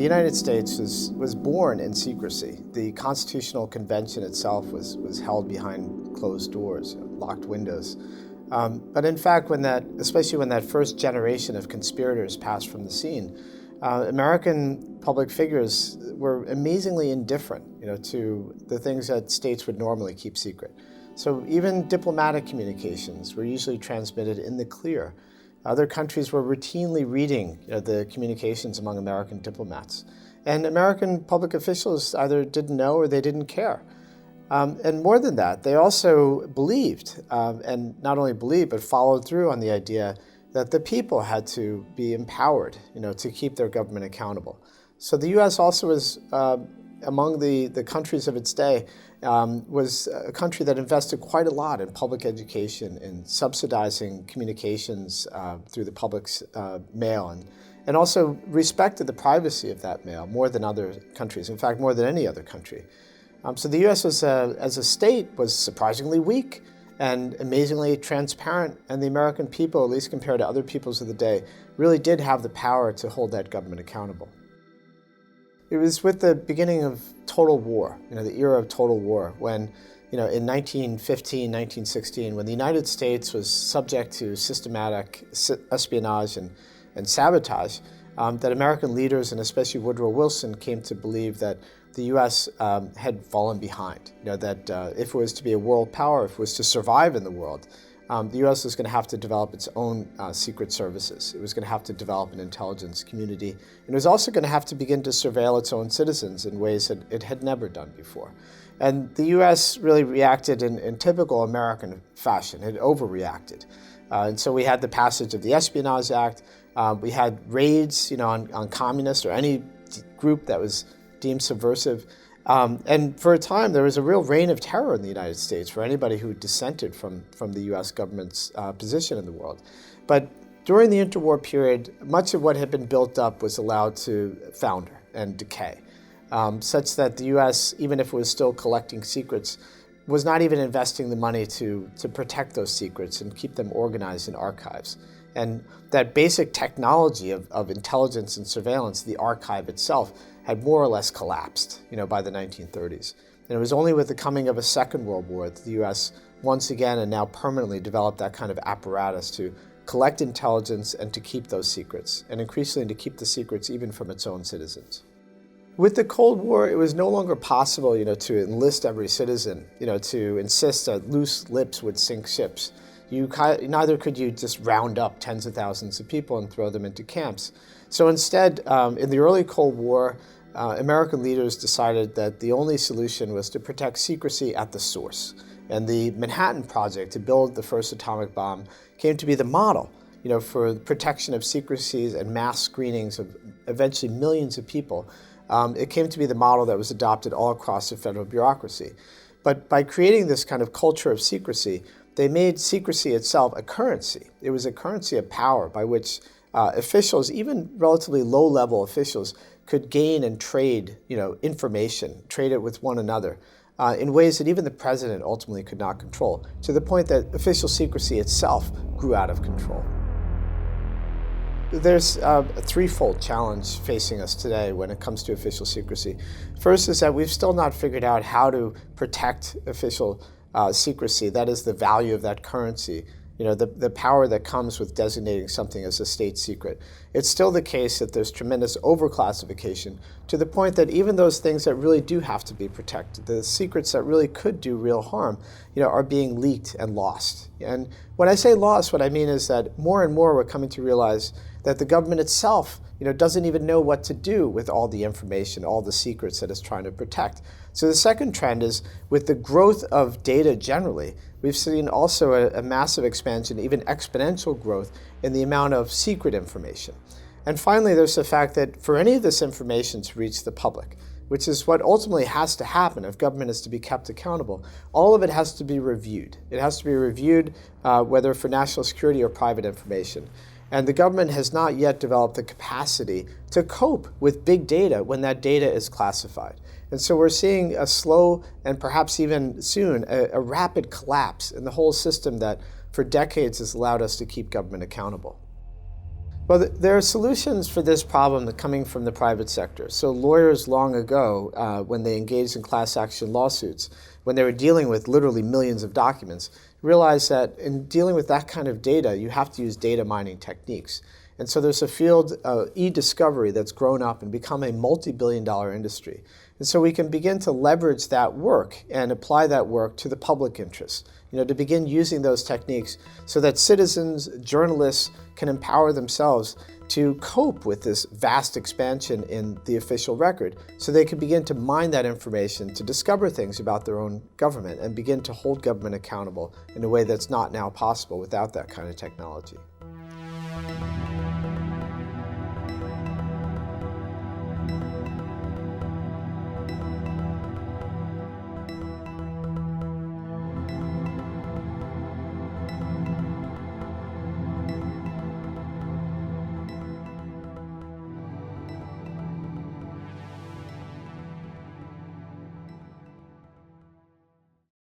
The United States was born in secrecy. The Constitutional Convention itself was held behind closed doors, locked windows. But in fact, especially when that first generation of conspirators passed from the scene, American public figures were amazingly indifferent, to the things that states would normally keep secret. So even diplomatic communications were usually transmitted in the clear. Other countries were routinely reading the communications among American diplomats. And American public officials either didn't know or they didn't care. And more than that, they also believed, and not only believed, but followed through on the idea that the people had to be empowered, to keep their government accountable. So the U.S. also was, among the countries of its day, was a country that invested quite a lot in public education, in subsidizing communications through the public's mail, and also respected the privacy of that mail more than other countries, in fact, more than any other country. So the U.S. as a state was surprisingly weak and amazingly transparent, and the American people, at least compared to other peoples of the day, really did have the power to hold that government accountable. It was with the beginning of total war, the era of total war, when, in 1915, 1916, when the United States was subject to systematic espionage and sabotage, that American leaders, and especially Woodrow Wilson, came to believe that the U.S. had fallen behind, that if it was to be a world power, if it was to survive in the world, the U.S. was going to have to develop its own secret services. It was going to have to develop an intelligence community. And it was also going to have to begin to surveil its own citizens in ways that it had never done before. And the U.S. really reacted in typical American fashion. It overreacted. And so we had the passage of the Espionage Act. We had raids, on communists or any group that was deemed subversive. And for a time, there was a real reign of terror in the United States for anybody who dissented from the U.S. government's position in the world. But during the interwar period, much of what had been built up was allowed to founder and decay, such that the U.S., even if it was still collecting secrets, was not even investing the money to protect those secrets and keep them organized in archives. And that basic technology of intelligence and surveillance, the archive itself, had more or less collapsed, by the 1930s. And it was only with the coming of a Second World War that the U.S. once again and now permanently developed that kind of apparatus to collect intelligence and to keep those secrets, and increasingly to keep the secrets even from its own citizens. With the Cold War, it was no longer possible, to enlist every citizen, to insist that loose lips would sink ships. Neither could you just round up tens of thousands of people and throw them into camps. So instead, in the early Cold War, American leaders decided that the only solution was to protect secrecy at the source. And the Manhattan Project to build the first atomic bomb came to be the model, for the protection of secrecies and mass screenings of eventually millions of people. It came to be the model that was adopted all across the federal bureaucracy. But by creating this kind of culture of secrecy, they made secrecy itself a currency. It was a currency of power by which officials, even relatively low-level officials, could gain and trade, information, trade it with one another in ways that even the president ultimately could not control, to the point that official secrecy itself grew out of control. There's a threefold challenge facing us today when it comes to official secrecy. First is that we've still not figured out how to protect official secrecy, that is the value of that currency, the power that comes with designating something as a state secret. It's still the case that there's tremendous overclassification to the point that even those things that really do have to be protected, the secrets that really could do real harm, are being leaked and lost. And when I say lost, what I mean is that more and more we're coming to realize that the government itself, doesn't even know what to do with all the information, all the secrets that it's trying to protect. So the second trend is, with the growth of data generally, we've seen also a massive expansion, even exponential growth, in the amount of secret information. And finally, there's the fact that for any of this information to reach the public, which is what ultimately has to happen if government is to be kept accountable, all of it has to be reviewed. It has to be reviewed whether for national security or private information. And the government has not yet developed the capacity to cope with big data when that data is classified. And so we're seeing a slow and perhaps even soon a rapid collapse in the whole system that for decades has allowed us to keep government accountable. Well, there are solutions for this problem that coming from the private sector. So lawyers long ago, when they engaged in class action lawsuits, when they were dealing with literally millions of documents, realized that in dealing with that kind of data, you have to use data mining techniques. And so there's a field, e-discovery, that's grown up and become a multi-billion-dollar industry. And so we can begin to leverage that work and apply that work to the public interest, to begin using those techniques so that citizens, journalists can empower themselves to cope with this vast expansion in the official record, so they can begin to mine that information to discover things about their own government and begin to hold government accountable in a way that's not now possible without that kind of technology.